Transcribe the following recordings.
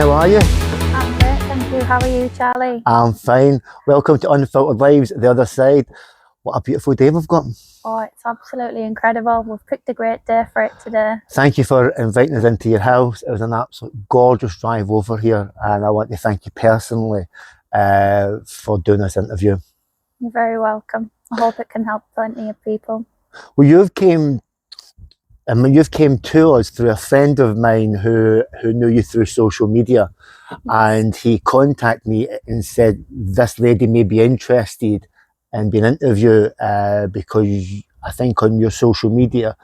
how are you? I'm great, thank you. How are you, Charlie? I'm fine. Welcome to Unfiltered Lives, the other side. What a beautiful day we've got. Oh, it's absolutely incredible. We've picked a great day for it today. Thank you for inviting us into your house. It was an absolute gorgeous drive over here, and I want to thank you personally for doing this interview. You're very welcome. I hope it can help plenty of people. Well, you've came to us through a friend of mine who knew you through social media, and he contacted me and said this lady may be interested in being interviewed because I think on your social media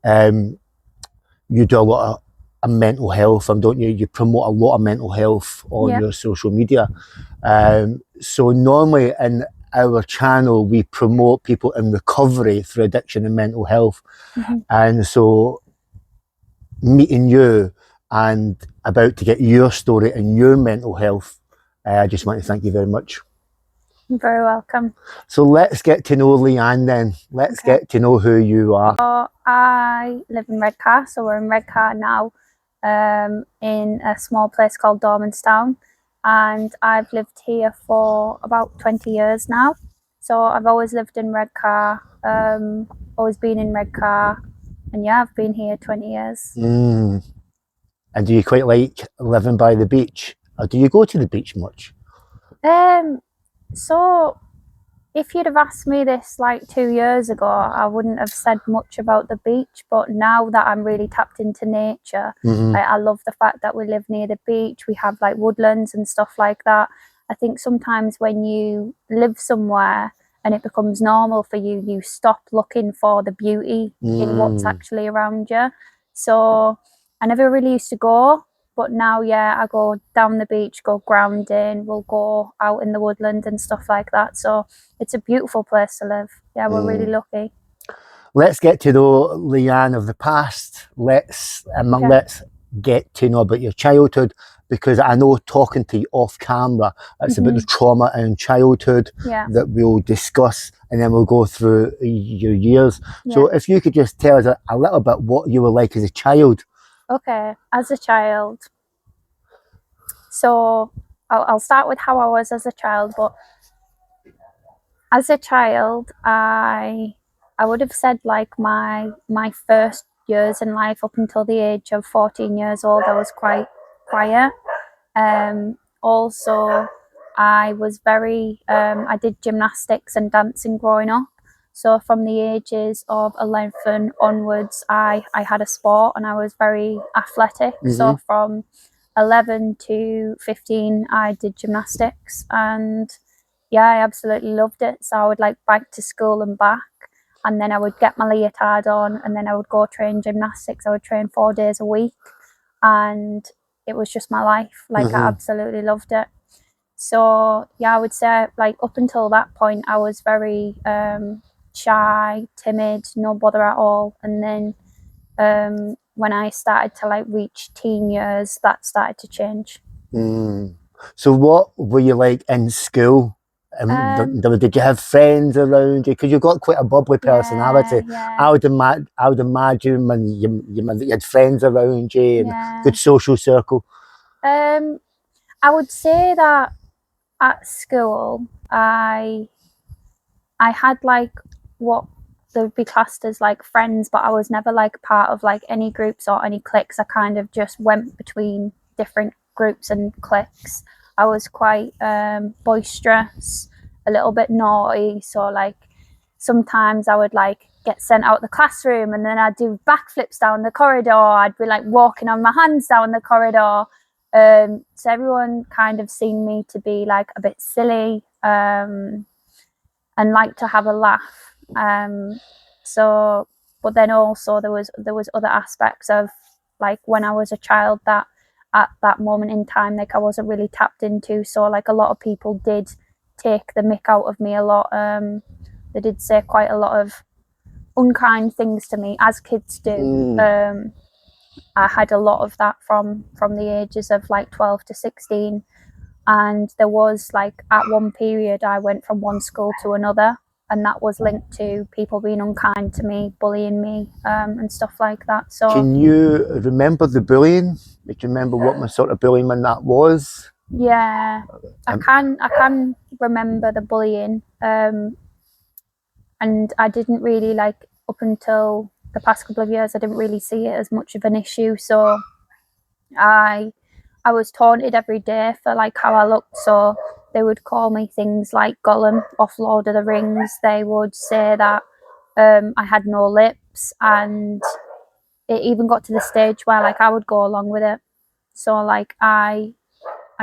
you do a lot of mental health, and don't you? You promote a lot of mental health on your social media. So normally in our channel we promote people in recovery through addiction and mental health. And so meeting you and about to get your story and your mental health, I just want to thank you very much. You're very welcome. So let's get to know Leanne then. Let's get to know who you are. So I live in Redcar, so we're in Redcar now, in a small place called Dormanstown, and I've lived here for about 20 years now. So I've always lived in Redcar, always been in Redcar, and yeah, I've been here 20 years. And do you quite like living by the beach, or do you go to the beach much? So if you'd have asked me this like 2 years ago, I wouldn't have said much about the beach. But now that I'm really tapped into nature, I love the fact that we live near the beach. We have like woodlands and stuff like that. I think sometimes when you live somewhere and it becomes normal for you, you stop looking for the beauty in what's actually around you. So I never really used to go, but now, yeah, I go down the beach, go grounding, we'll go out in the woodland and stuff like that. So it's a beautiful place to live. Yeah, we're really lucky. Let's get to know Leanne of the past. Let's get to know about your childhood, because I know talking to you off camera, it's about the trauma in childhood that we'll discuss, and then we'll go through your years. So if you could just tell us a little bit what you were like as a child. Okay, as a child. So I'll start with how I was as a child, but as a child, I would have said like my first years in life up until the age of 14 years old, I was quite quiet. Also, I was very, I did gymnastics and dancing growing up. So from the ages of 11 onwards, I had a sport and I was very athletic. So from 11 to 15, I did gymnastics, and yeah, I absolutely loved it. So I would like bike to school and back, and then I would get my leotard on, and then I would go train gymnastics. I would train 4 days a week, and it was just my life. Like I absolutely loved it. So yeah, I would say like up until that point, I was very shy, timid, no bother at all. And then when I started to like reach teen years, that started to change. So what were you like in school? Did you have friends around you? Because you've got quite a bubbly personality. I would imagine when you had friends around you and good social circle. I would say that at school, I had like what they would be classed as like friends, but I was never like part of like any groups or any cliques. I kind of just went between different groups and cliques. I was quite boisterous, a little bit naughty. So like sometimes I would like get sent out the classroom, and then I'd do backflips down the corridor. I'd be like walking on my hands down the corridor. So everyone kind of seen me to be like a bit silly and like to have a laugh. So but then also there was other aspects of like when I was a child that at that moment in time like I wasn't really tapped into. So like a lot of people did take the mick out of me a lot. They did say quite a lot of unkind things to me, as kids do. I had a lot of that from the ages of like 12 to 16, and there was like at one period I went from one school to another, and that was linked to people being unkind to me, bullying me, and stuff like that. So can you remember the bullying? Do you remember what sort of bullying that was? Yeah, I can remember the bullying, and I didn't really like, up until the past couple of years, I didn't really see it as much of an issue. So I was taunted every day for like how I looked. So they would call me things like Gollum off Lord of the Rings. They would say that I had no lips, and it even got to the stage where like I would go along with it. So like I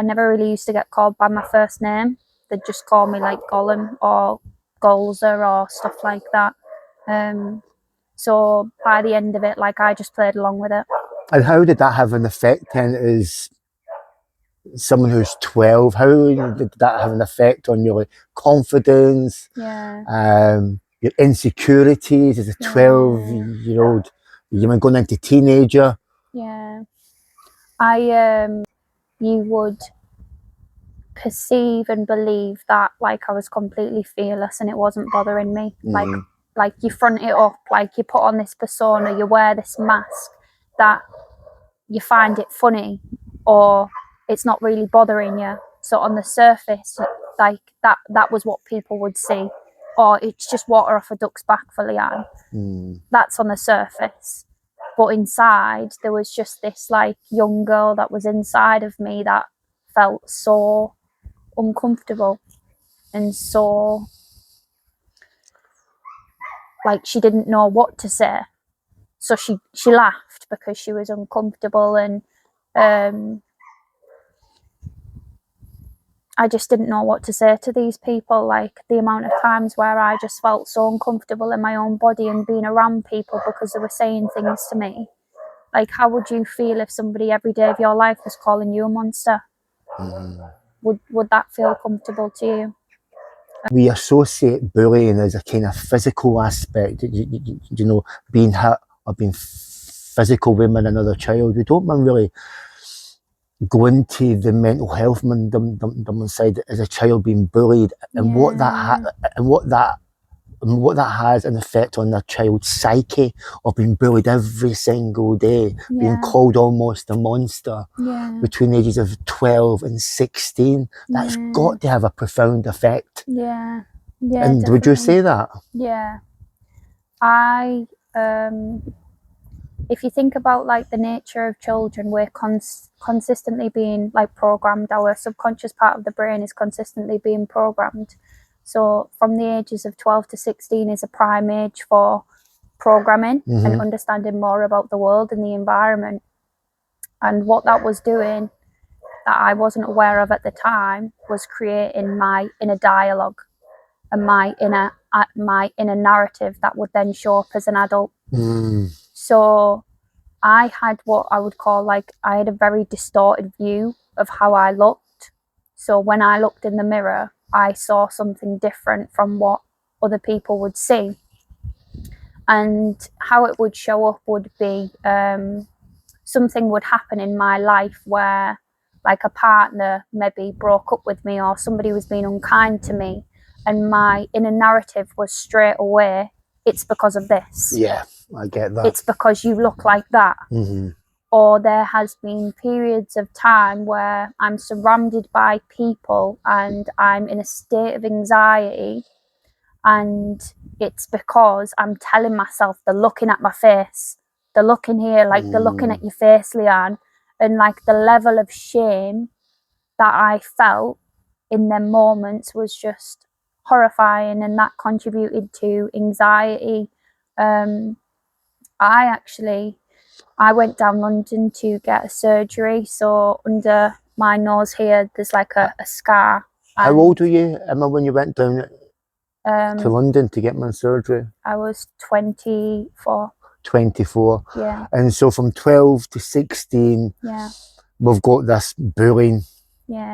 never really used to get called by my first name. They'd just call me like Gollum or Golzer or stuff like that. So by the end of it, like I just played along with it. And how did that have an effect then as someone who's 12? How did that have an effect on your confidence? Yeah. Your insecurities as a 12-year-old? You were going into teenager. Yeah. You would perceive and believe that like I was completely fearless and it wasn't bothering me. Like you front it up, like you put on this persona, you wear this mask that you find it funny or it's not really bothering you. So on the surface, like that was what people would see. Or it's just water off a duck's back for Leanne. That's on the surface. But inside, there was just this like young girl that was inside of me that felt so uncomfortable and so like she didn't know what to say. So she laughed because she was uncomfortable, and I just didn't know what to say to these people. Like the amount of times where I just felt so uncomfortable in my own body and being around people because they were saying things to me. Like, how would you feel if somebody every day of your life was calling you a monster? Would that feel comfortable to you? We associate bullying as a kind of physical aspect, you know, being hit or being physical with another child. We don't really go into the mental health side as a child being bullied, and what that has an effect on their child's psyche of being bullied every single day, being called almost a monster between the ages of 12 and 16. That's got to have a profound effect. And definitely. Would you say that? Yeah. If you think about like the nature of children, we're consistently being like programmed. Our subconscious part of the brain is consistently being programmed. So from the ages of 12 to 16 is a prime age for programming and understanding more about the world and the environment. And what that was doing that I wasn't aware of at the time was creating my inner dialogue and my inner narrative that would then show up as an adult. So I had what I would call like, I had a very distorted view of how I looked. So when I looked in the mirror, I saw something different from what other people would see. And how it would show up would be something would happen in my life where like a partner maybe broke up with me or somebody was being unkind to me, and my inner narrative was straight away, it's because of this. Yeah, I get that. It's because you look like that. Or there has been periods of time where I'm surrounded by people and I'm in a state of anxiety, and it's because I'm telling myself they're looking at my face, they're looking here, like they're looking at your face, Leanne. And like the level of shame that I felt in them moments was just horrifying, and that contributed to anxiety. I went down London to get a surgery. So under my nose here, there's like a scar. How old were you, Emma, when you went down to London to get my surgery? I was 24. 24. Yeah. And so from 12 to 16, we've got this bullying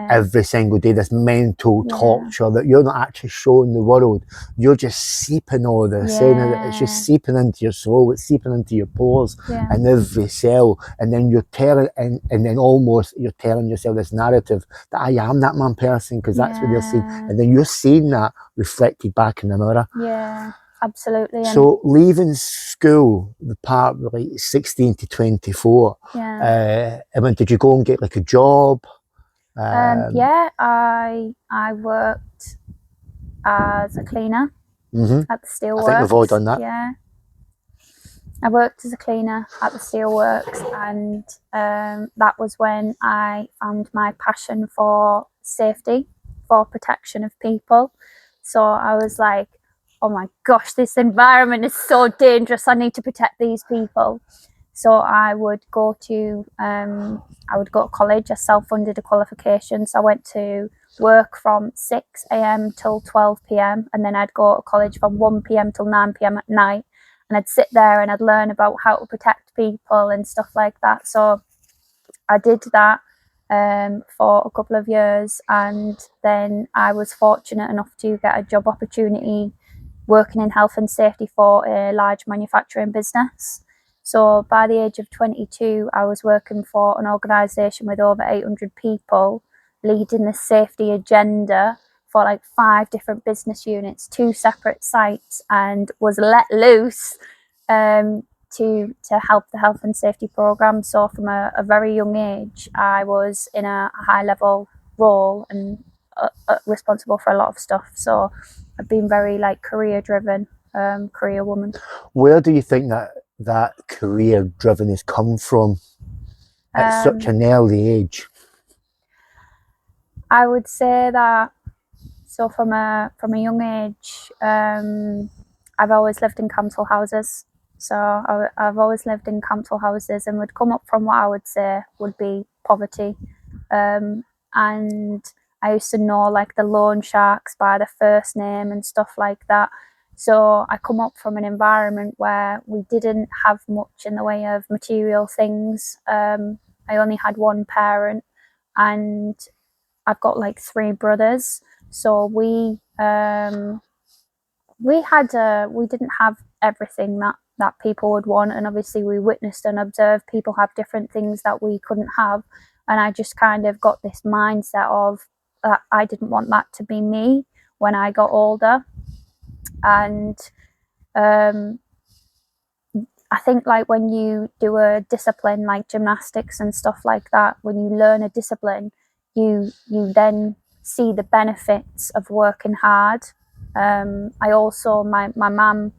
every single day, this mental torture that you're not actually showing the world. You're just seeping all this in, and it's just seeping into your soul, it's seeping into your pores and every cell, and then you're telling, and then almost you're telling yourself this narrative that I am that man person, because that's what they're seeing, and then you're seeing that reflected back in the mirror. Yeah, absolutely. So leaving school, the part were like 16 to 24. Yeah. And then did you go and get like a job? Yeah, I worked as a cleaner at the I think we've all steelworks. done that. Yeah, I worked as a cleaner at the steelworks, and that was when I found my passion for safety, for protection of people. So I was like, oh my gosh, this environment is so dangerous. I need to protect these people. So I would go to college. I self-funded a qualification. So I went to work from 6 a.m. till 12 p.m. and then I'd go to college from 1 p.m. till 9 p.m. at night, and I'd sit there and I'd learn about how to protect people and stuff like that. So I did that for a couple of years, and then I was fortunate enough to get a job opportunity working in health and safety for a large manufacturing business. So by the age of 22, I was working for an organisation with over 800 people, leading the safety agenda for like 5 different business units, 2 separate sites, and was let loose to help the health and safety program. So from a very young age, I was in a high level role and responsible for a lot of stuff. So I've been very like career driven, career woman. Where do you think that career driven has come from at such an early age? I would say that, so from a young age, I've always lived in council houses. So I've always lived in council houses and would come up from what I would say would be poverty. And I used to know like the loan sharks by the first name and stuff like that. So I come up from an environment where we didn't have much in the way of material things. I only had one parent, and I've got like 3 brothers. So we didn't have everything that people would want, and obviously we witnessed and observed people have different things that we couldn't have, and I just kind of got this mindset of I didn't want that to be me when I got older. And I think like when you do a discipline like gymnastics and stuff like that, when you learn a discipline, you then see the benefits of working hard. I also, my mum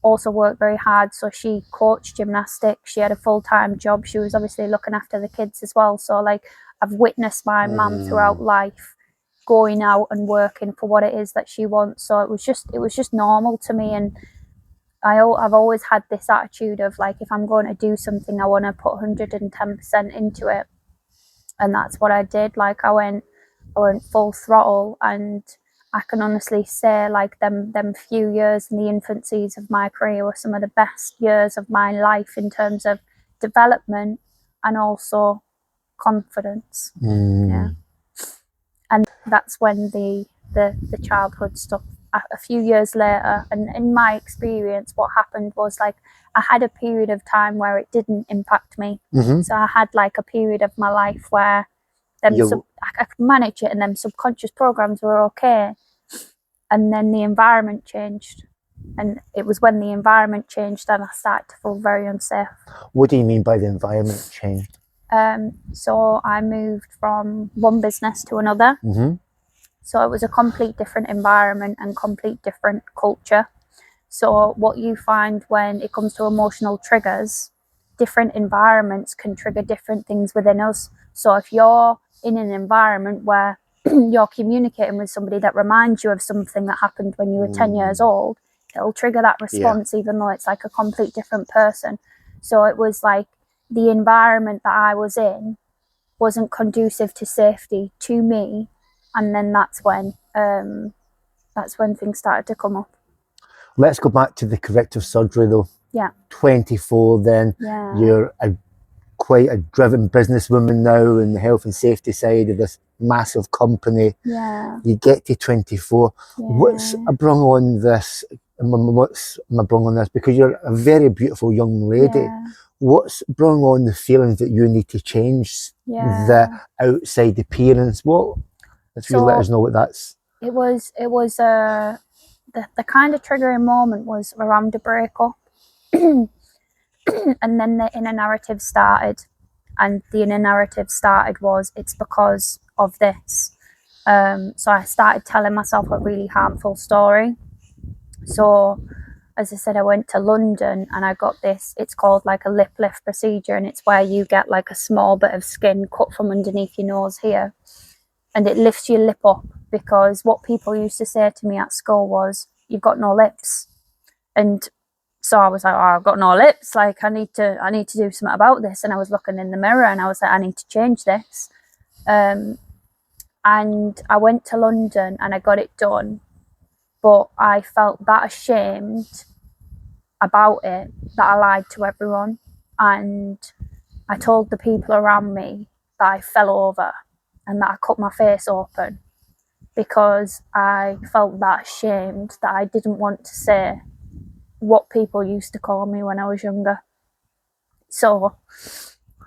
also worked very hard, so she coached gymnastics. She had a full-time job. She was obviously looking after the kids as well. So like I've witnessed my mum throughout life going out and working for what it is that she wants. So it was just normal to me. And I've always had this attitude of like, if I'm going to do something, I want to put 110% into it, and that's what I did. Like I went full throttle, and I can honestly say like them few years in the infancies of my career were some of the best years of my life in terms of development and also confidence. Yeah, and that's when the childhood stuff, a few years later, and in my experience what happened was like I had a period of time where it didn't impact me. So I had like a period of my life where I could manage it, and them subconscious programs were okay, and then the environment changed, and it was when the environment changed that I started to feel very unsafe. What do you mean by the environment changed? So I moved from one business to another. So it was a complete different environment and complete different culture. So what you find when it comes to emotional triggers, different environments can trigger different things within us. So if you're in an environment where you're communicating with somebody that reminds you of something that happened when you were 10 years old, it'll trigger that response, even though it's like a complete different person. So it was like the environment that I was in wasn't conducive to safety to me, and then that's when things started to come up. Let's go back to the corrective surgery though. Yeah. 24 then. Yeah. You're quite a driven businesswoman now in the health and safety side of this massive company. Yeah. You get to 24. Yeah. What's brung on this? What's brung on this? Because you're a very beautiful young lady. Yeah. What's brung on the feeling that you need to change the outside appearance? If you let us know what that's. It was the kind of triggering moment was around a breakup. And then the inner narrative started, and the inner narrative started was, it's because of this. So I started telling myself a really harmful story. So as I said, I went to London and I got this, it's called like a lip lift procedure, and it's where you get like a small bit of skin cut from underneath your nose here, and it lifts your lip up, because what people used to say to me at school was, you've got no lips. And so I was like, oh, I've got no lips, like I need to do something about this. And I was looking in the mirror and I was like, I need to change this. And I went to London and I got it done, but I felt that ashamed about it that I lied to everyone, and I told the people around me that I fell over and that I cut my face open, because I felt that ashamed that I didn't want to say what people used to call me when I was younger. So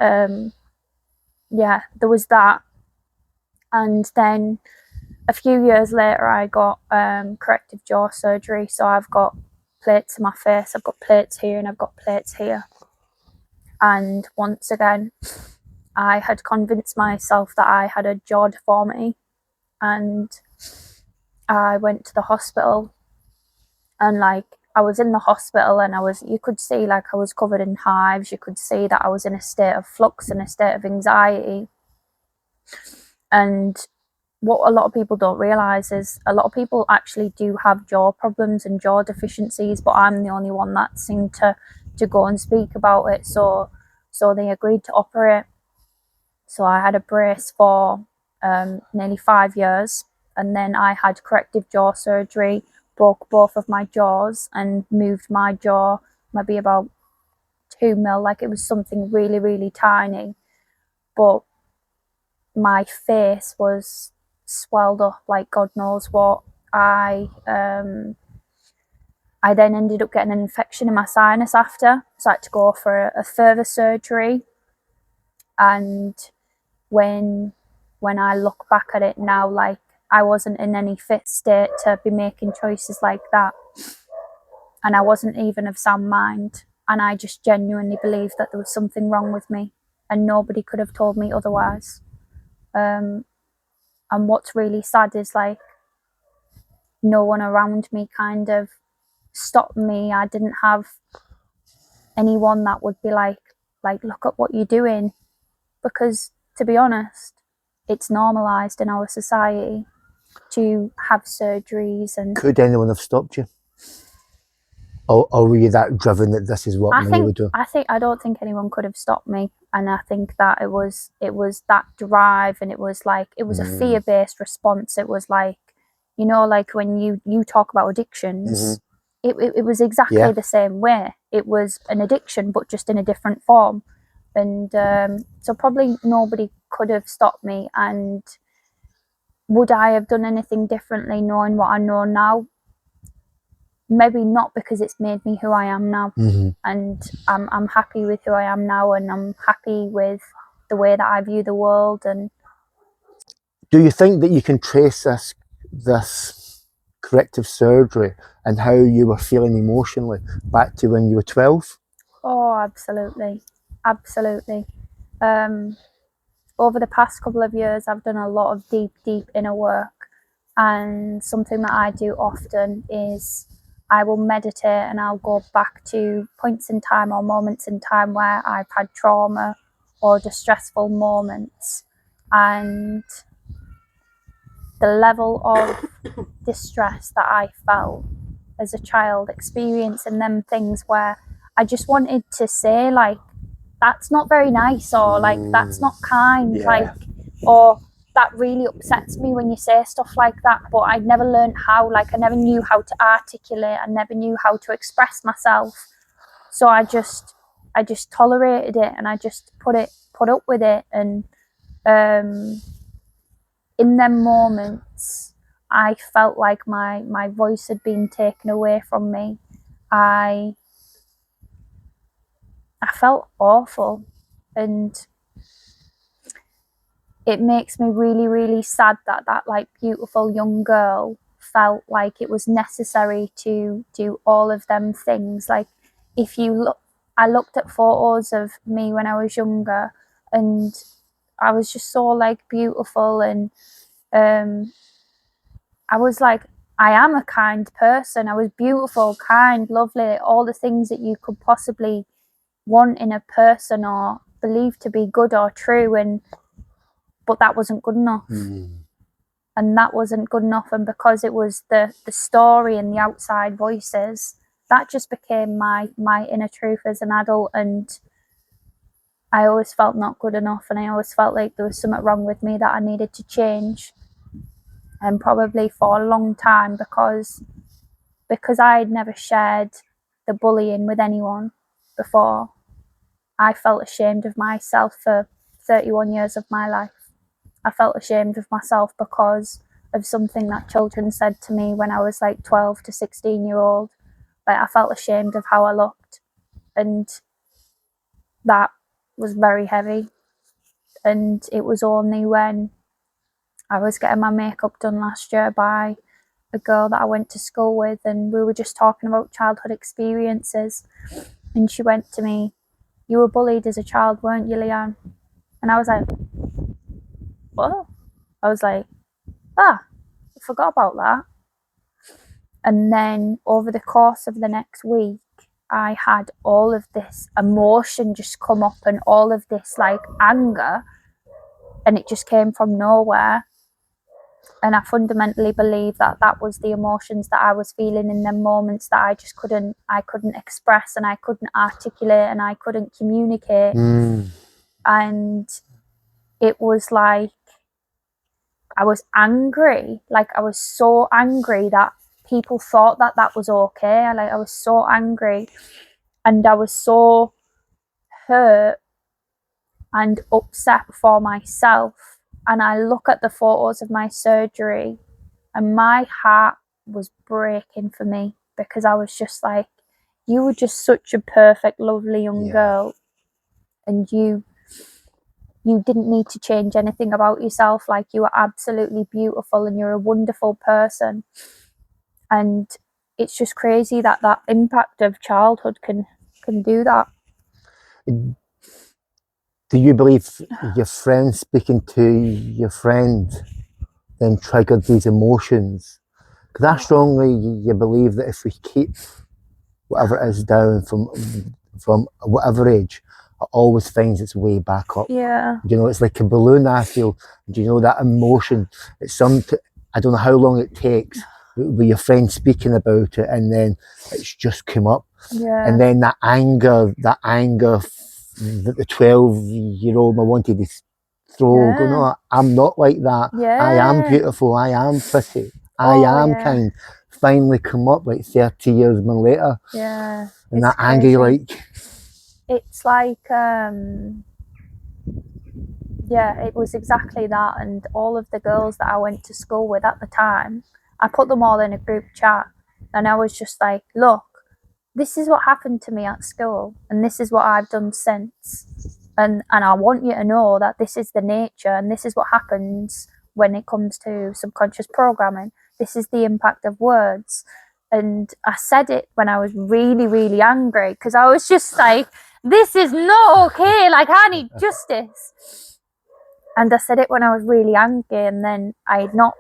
yeah, there was that. And then a few years later I got corrective jaw surgery, so I've got plates in my face, I've got plates here and I've got plates here. And once again, I had convinced myself that I had a jaw deformity, and I went to the hospital, and like I was in the hospital and you could see like I was covered in hives, you could see that I was in a state of flux and a state of anxiety. And what a lot of people don't realise is a lot of people actually do have jaw problems and jaw deficiencies, but I'm the only one that seemed to go and speak about it. So they agreed to operate. So I had a brace for nearly 5 years, and then I had corrective jaw surgery, broke both of my jaws and moved my jaw maybe about 2 mil, like it was something really, really tiny. But my face was swelled up like God knows what. I then ended up getting an infection in my sinus after, so I had to go for a further surgery. And when I look back at it now, like I wasn't in any fit state to be making choices like that, and I wasn't even of sound mind, and I just genuinely believed that there was something wrong with me, and nobody could have told me otherwise. And what's really sad is like no one around me kind of stopped me. I didn't have anyone that would be like look at what you're doing, because to be honest, it's normalized in our society to have surgeries. And could anyone have stopped you, or were you that driven that this is what you would do? I don't think anyone could have stopped me, and I think that it was that drive, and it was a fear-based response. It was like, you know, like when you talk about addictions, it was exactly the same way. It was an addiction, but just in a different form. And so probably nobody could have stopped me. And would I have done anything differently knowing what I know now? Maybe not, because it's made me who I am now. And I'm happy with who I am now, and I'm happy with the way that I view the world. And do you think that you can trace this corrective surgery and how you were feeling emotionally back to when you were 12? Oh, absolutely. Over the past couple of years, I've done a lot of deep inner work, and something that I do often is I will meditate, and I'll go back to points in time or moments in time where I've had trauma or distressful moments, and the level of distress that I felt as a child experiencing them things, where I just wanted to say like, that's not very nice, or like that's not kind, like, or that really upsets me when you say stuff like that. But I never learned how, like I never knew how to articulate, I never knew how to express myself. So I just tolerated it, and I just put up with it. And in them moments I felt like my voice had been taken away from me. I felt awful, and it makes me really, really sad that like beautiful young girl felt like it was necessary to do all of them things. Like, if you look, I looked at photos of me when I was younger, and I was just so like beautiful, and I was like, I am a kind person. I was beautiful, kind, lovely, all the things that you could possibly want in a person or believe to be good or true, but that wasn't good enough. And that wasn't good enough, and because it was the story and the outside voices, that just became my inner truth as an adult. And I always felt not good enough, and I always felt like there was something wrong with me that I needed to change. And probably for a long time, because I had never shared the bullying with anyone before, I felt ashamed of myself for 31 years of my life. I felt ashamed of myself because of something that children said to me when I was like 12 to 16-year-old. Like, I felt ashamed of how I looked, and that was very heavy. And it was only when I was getting my makeup done last year by a girl that I went to school with, and we were just talking about childhood experiences, and she went to me, "You were bullied as a child, weren't you, Leanne?" And I was like, "What?" I was like, I forgot about that. And then over the course of the next week, I had all of this emotion just come up, and all of this like anger, and it just came from nowhere. And I fundamentally believe that that was the emotions that I was feeling in them moments that I just couldn't express, and I couldn't articulate, and I couldn't communicate. And it was like I was angry. Like, I was so angry that people thought that that was okay. Like, I was so angry, and I was so hurt and upset for myself. And I look at the photos of my surgery, and my heart was breaking for me, because I was just like, you were just such a perfect, lovely young girl, and you didn't need to change anything about yourself. Like, you were absolutely beautiful, and you're a wonderful person. And it's just crazy that that impact of childhood can do that. Do you believe your friend speaking to your friend then triggered these emotions? Because I strongly you believe that if we keep whatever it is down from whatever age, it always finds its way back up. Yeah. You know, it's like a balloon, I feel. Do you know that emotion? It's I don't know how long it takes with your friend speaking about it, and then it's just come up. Yeah. And then that anger that the 12-year-old I wanted to throw, go, no, I'm not like that. I am beautiful, I am pretty, I am kind. Finally come up like 30 years later. Yeah. And that anger, you're like... It's like, it was exactly that. And all of the girls that I went to school with at the time, I put them all in a group chat, and I was just like, look, this is what happened to me at school, and this is what I've done since. And I want you to know that this is the nature, and this is what happens when it comes to subconscious programming. This is the impact of words. And I said it when I was really, really angry, because I was just like, this is not okay. Like, I need justice. And I said it when I was really angry, and then I had not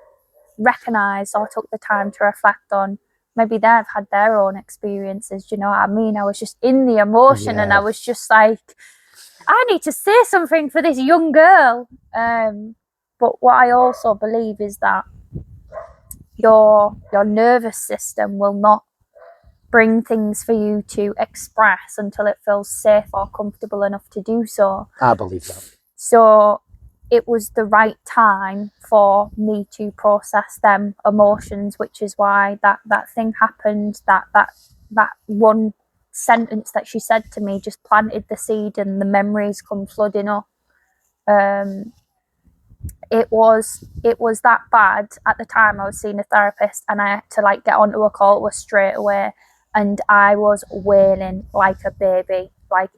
recognised or took the time to reflect on, maybe they've had their own experiences. Do you know what I mean? I was just in the emotion, and I was just like, I need to say something for this young girl. But what I also believe is that your nervous system will not bring things for you to express until it feels safe or comfortable enough to do so. I believe that. So it was the right time for me to process them emotions, which is why that thing happened. That one sentence that she said to me just planted the seed, and the memories come flooding up. It was that bad at the time. I was seeing a therapist, and I had to like get onto a call with straight away, and I was wailing like a baby. Like,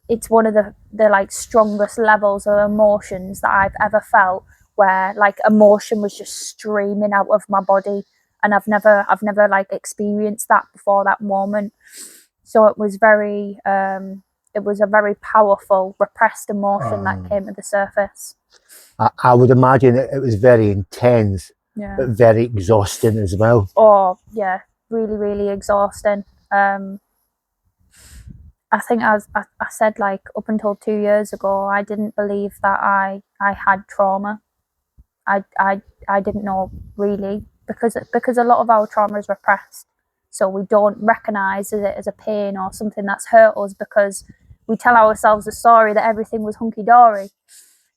it's one of the like strongest levels of emotions that I've ever felt, where like emotion was just streaming out of my body, and I've never like experienced that before that moment. So it was a very powerful repressed emotion that came to the surface. I would imagine it was very intense, but very exhausting as well. Oh yeah, really exhausting. I think I said, like, up until 2 years ago, I didn't believe that I had trauma. I didn't know, really, because a lot of our trauma is repressed, so we don't recognise it as a pain or something that's hurt us, because we tell ourselves a story that everything was hunky dory.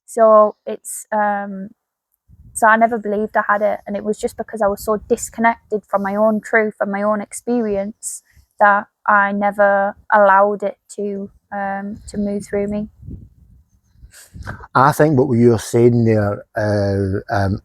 So it's so I never believed I had it, and it was just because I was so disconnected from my own truth and my own experience that I never allowed it to move through me. I think what you were saying there,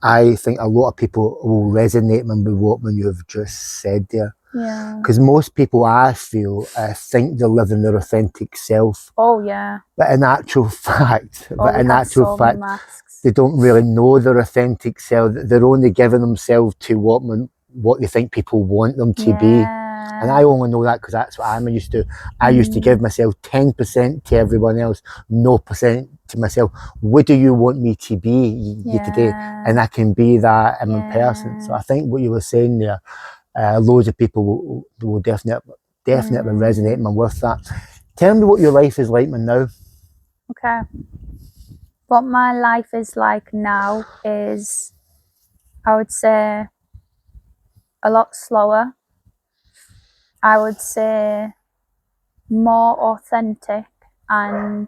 I think a lot of people will resonate with what you've just said there. Yeah. Because most people, I feel, think they're living their authentic self. Oh yeah. But in actual fact, Many masks. they don't really know their authentic self. They're only giving themselves to what they think people want them to be. And I only know that because that's what I'm used to. I used to give myself 10% to everyone else, no percent to myself. What do you want me to be today? And I can be that in person. So I think what you were saying there, loads of people will definitely resonate with that. Tell me what your life is like now. Okay. What my life is like now is, I would say, a lot slower. I would say more authentic, and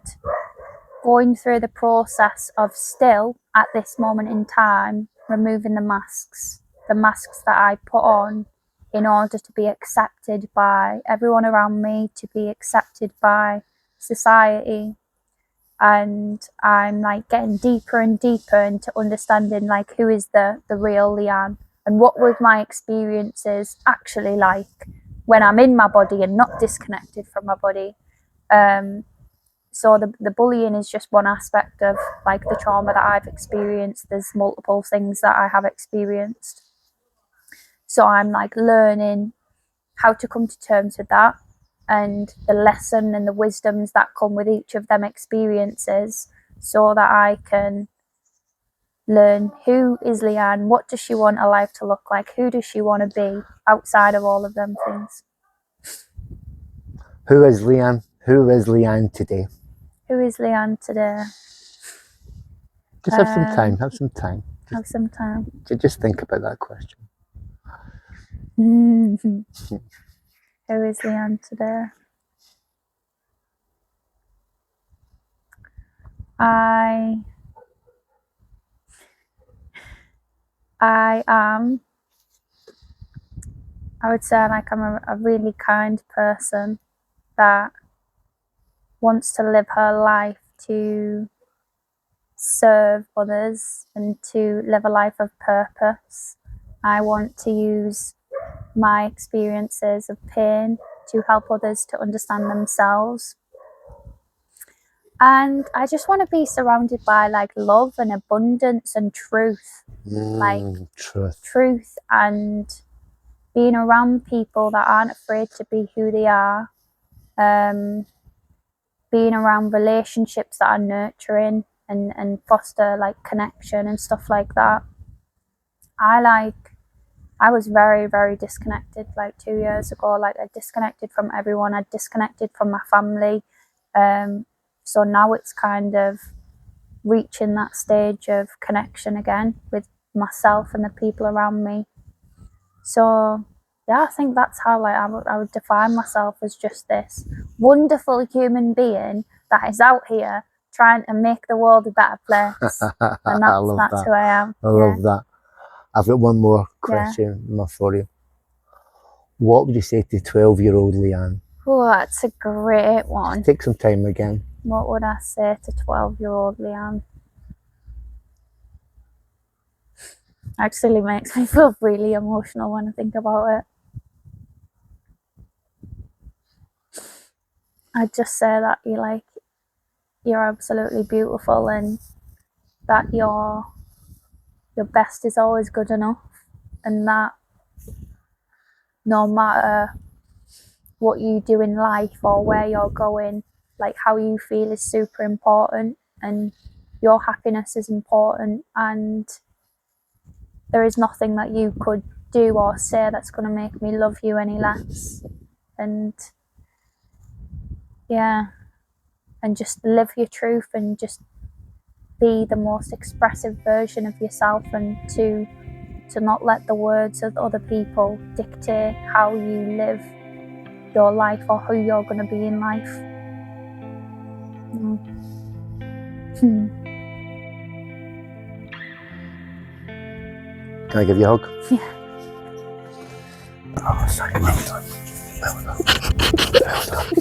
going through the process of still, at this moment in time, removing the masks that I put on in order to be accepted by everyone around me, to be accepted by society. And I'm like getting deeper and deeper into understanding, like, who is the real Leanne, and what was my experiences actually like when I'm in my body and not disconnected from my body. So the bullying is just one aspect of, like, the trauma that I've experienced. There's multiple things that I have experienced. So I'm like learning how to come to terms with that, and the lesson and the wisdoms that come with each of them experiences, so that I can learn, who is Leanne, what does she want a life to look like, who does she want to be outside of all of them things. Who is Leanne? Who is Leanne today? Who is Leanne today? Just have some time. Have some time. Just think about that question. Who is Leanne today? I am, I would say, like, I'm a really kind person that wants to live her life to serve others and to live a life of purpose. I want to use my experiences of pain to help others to understand themselves. And I just want to be surrounded by, like, love and abundance and truth. Truth, and being around people that aren't afraid to be who they are. Being around relationships that are nurturing and foster, like, connection and stuff like that. I was very disconnected, like, 2 years ago. Like, I disconnected from everyone. I disconnected from my family. So now it's kind of reaching that stage of connection again with myself and the people around me. So yeah, I think that's how, like, I would define myself, as just this wonderful human being that is out here trying to make the world a better place. And that's who I am. I love that. I've got one more question for you. What would you say to 12-year-old Leanne? Oh, that's a great one. Take some time again. What would I say to 12-year-old Leanne? Actually makes me feel really emotional when I think about it. I'd just say that you're absolutely beautiful, and that your best is always good enough, and that no matter what you do in life or where you're going, like how you feel is super important, and your happiness is important, and there is nothing that you could do or say that's going to make me love you any less. And yeah, and just live your truth and just be the most expressive version of yourself, and to not let the words of other people dictate how you live your life or who you're going to be in life. Can I give you a hug? Yeah. Oh, sorry, well done. Well done. Well done.